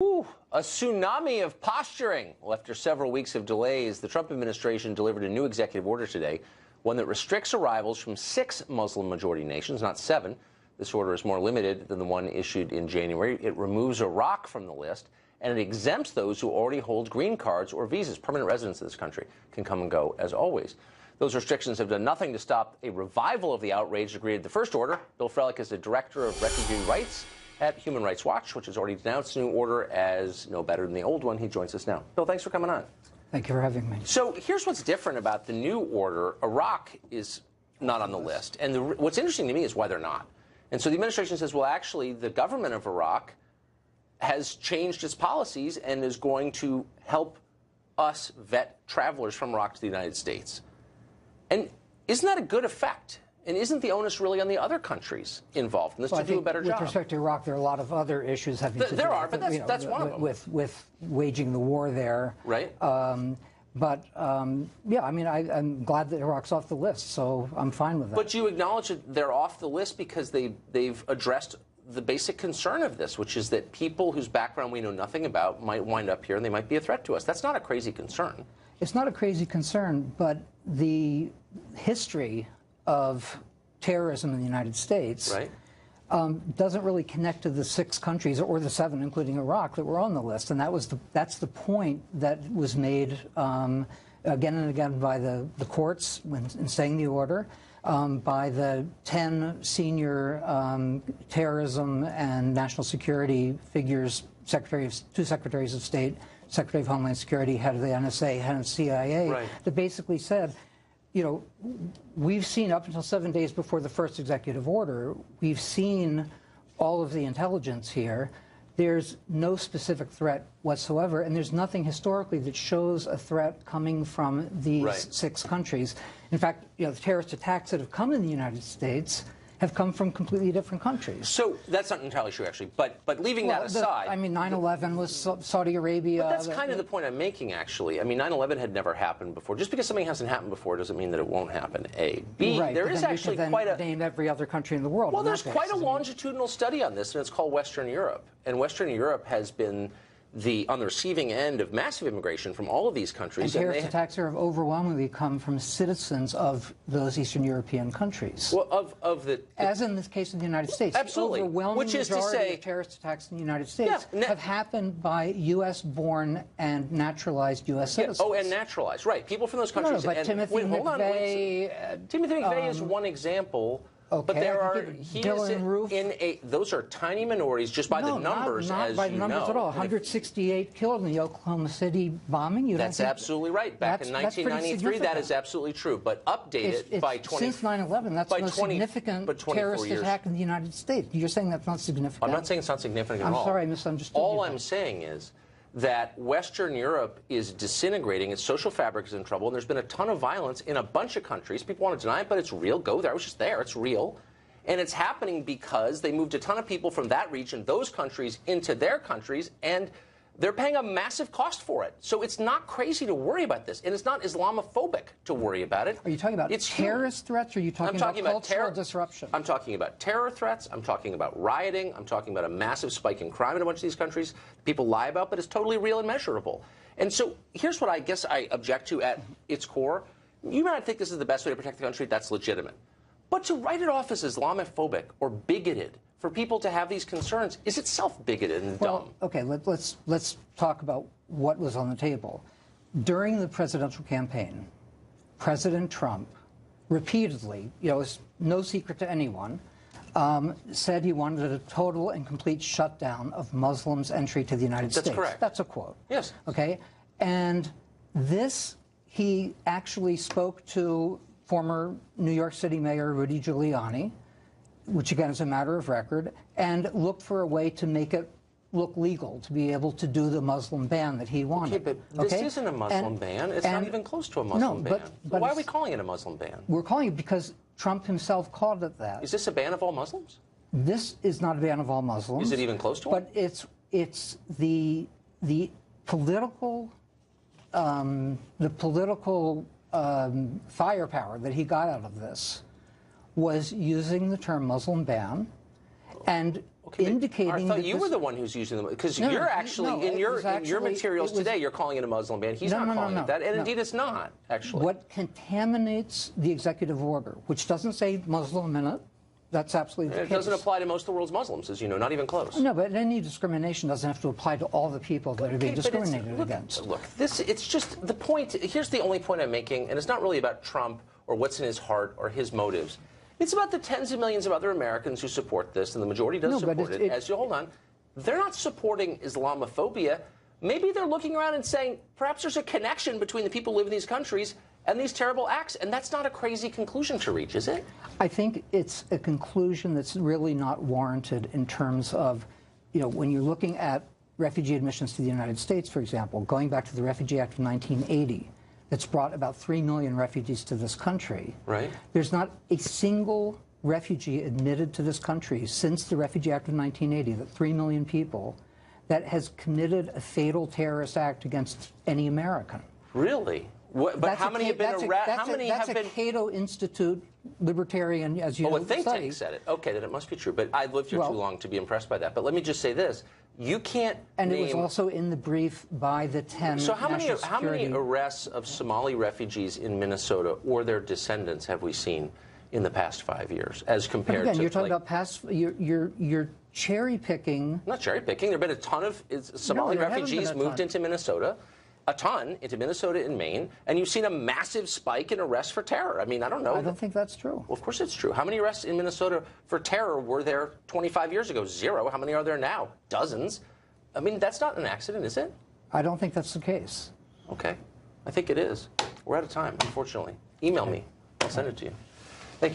Ooh, a tsunami of posturing. Well, after several weeks of delays, the Trump administration delivered a new executive order today, one that restricts arrivals from 6 Muslim-majority nations, not 7. This order is more limited than the one issued in January. It removes Iraq from the list, and it exempts those who already hold green cards or visas. Permanent residents of this country can come and go as always. Those restrictions have done nothing to stop a revival of the outrage that created the first order. Bill Frelick is the director of refugee rights at Human Rights Watch, which has already denounced the new order as no better than the old one. He joins us now. Bill, thanks for coming on. Thank you for having me. So here's what's different about the new order. Iraq is not on the list. And what's interesting to me is why they're not. And so the administration says, well, actually, the government of Iraq has changed its policies and is going to help us vet travelers from Iraq to the United States. And isn't that a good effect? And isn't the onus really on the other countries involved in this to do a better job? With respect to Iraq, there are a lot of other issues having to do that's one of them. With waging the war there. Right. Yeah, I mean, I'm glad that Iraq's off the list, so I'm fine with that. But you acknowledge that they're off the list because they've addressed the basic concern of this, which is that people whose background we know nothing about might wind up here and they might be a threat to us. That's not a crazy concern. It's not a crazy concern, but the history of terrorism in the United States doesn't really connect to the 6 countries or the 7, including Iraq, that were on the list. And that's the point that was made again and again by the courts in saying the order, by the 10 senior terrorism and national security figures, two secretaries of state, Secretary of Homeland Security, head of the NSA, head of CIA, that basically said, you know, we've seen up until 7 days before the first executive order, we've seen all of the intelligence here. There's no specific threat whatsoever, and there's nothing historically that shows a threat coming from these 6 countries. In fact, you know, the terrorist attacks that have come in the United States have come from completely different countries. So that's not entirely true, actually. But leaving that aside, I mean, 9/11 was Saudi Arabia. But that's kind of the point I'm making, actually. I mean, 9/11 had never happened before. Just because something hasn't happened before doesn't mean that it won't happen. A, B. There is actually quite a name every other country in the world. Well, there's quite a longitudinal study on this, and it's called Western Europe. And Western Europe has been on the receiving end of massive immigration from all of these countries. And terrorist attacks have overwhelmingly come from citizens of those Eastern European countries. Well, as in this case of the United States. Absolutely. The overwhelming majority of terrorist attacks in the United States have happened by U.S.-born and naturalized U.S. citizens. Oh, and naturalized, right. People from those countries. No, but Timothy McVeigh... Timothy McVeigh is one example. Okay, but there are Dylan Roof. Those are tiny minorities just by the numbers, not as by you numbers know. at all. 168 killed in the Oklahoma City bombing. That's absolutely right. Back in 1993, that is absolutely true. But updated by 20. Since 9/11, that's the most significant terrorist attack in the United States. You're saying that's not significant? I'm not saying it's not significant at all. I'm sorry, I misunderstood you. All I'm saying is that Western Europe is disintegrating, its social fabric is in trouble, and there's been a ton of violence in a bunch of countries. People want to deny it, but it's real. Go there. I was just there. It's real. And it's happening because they moved a ton of people from that region, those countries, into their countries, and they're paying a massive cost for it. So it's not crazy to worry about this, and it's not Islamophobic to worry about it. Are you talking about terrorist threats, or are you talking about cultural disruption? I'm talking about terror threats. I'm talking about rioting. I'm talking about a massive spike in crime in a bunch of these countries. People lie about, but it's totally real and measurable. And so here's what I guess I object to at its core. You might think this is the best way to protect the country. That's legitimate. But to write it off as Islamophobic or bigoted for people to have these concerns is itself bigoted and dumb. Okay, let's talk about what was on the table. During the presidential campaign, President Trump repeatedly, you know, it's no secret to anyone, said he wanted a total and complete shutdown of Muslims' entry to the United States. That's correct. That's a quote. Yes. Okay, and this, he actually spoke to former New York City Mayor Rudy Giuliani, which again is a matter of record, and looked for a way to make it look legal, to be able to do the Muslim ban that he wanted. Okay, but this isn't a Muslim ban. It's not even close to a Muslim ban. But why are we calling it a Muslim ban? We're calling it because Trump himself called it that. Is this a ban of all Muslims? This is not a ban of all Muslims. Is it even close to one? But it's the political firepower that he got out of this was using the term Muslim ban and indicating I thought you were the one who's using them, because you're actually, in your materials today, you're calling it a Muslim ban. He's not calling it that, and indeed it's not, actually. What contaminates the executive order, which doesn't say Muslim in it, that's absolutely the case. It doesn't apply to most of the world's Muslims, as you know, not even close. No, but any discrimination doesn't have to apply to all the people that are being discriminated against. Look, it's just the point. Here's the only point I'm making, and it's not really about Trump or what's in his heart or his motives. It's about the tens of millions of other Americans who support this, and the majority does support it. As you hold on, they're not supporting Islamophobia. Maybe they're looking around and saying, perhaps there's a connection between the people who live in these countries and these terrible acts, and that's not a crazy conclusion to reach, is it? I think it's a conclusion that's really not warranted in terms of, when you're looking at refugee admissions to the United States, for example, going back to the Refugee Act of 1980, that's brought about 3 million refugees to this country. Right. There's not a single refugee admitted to this country since the Refugee Act of 1980, that 3 million people, that has committed a fatal terrorist act against any American. Really? But how many have been arrested? That's a Cato Institute libertarian, as you know, a think tank said it. Okay, then it must be true. But I've lived here too long to be impressed by that. But let me just say this. You can't And it was also in the brief by the 10 So how many arrests of Somali refugees in Minnesota or their descendants have we seen in the past 5 years, as compared to... Again, you're talking about past... You're cherry-picking... Not cherry-picking. There have been a ton of Somali refugees moved into Minnesota. A ton into Minnesota and Maine, and you've seen a massive spike in arrests for terror. I mean, I don't know. I don't think that's true. Well, of course it's true. How many arrests in Minnesota for terror were there 25 years ago? 0. How many are there now? Dozens. I mean, that's not an accident, is it? I don't think that's the case. Okay. I think it is. We're out of time, unfortunately. Email me. I'll send it to you.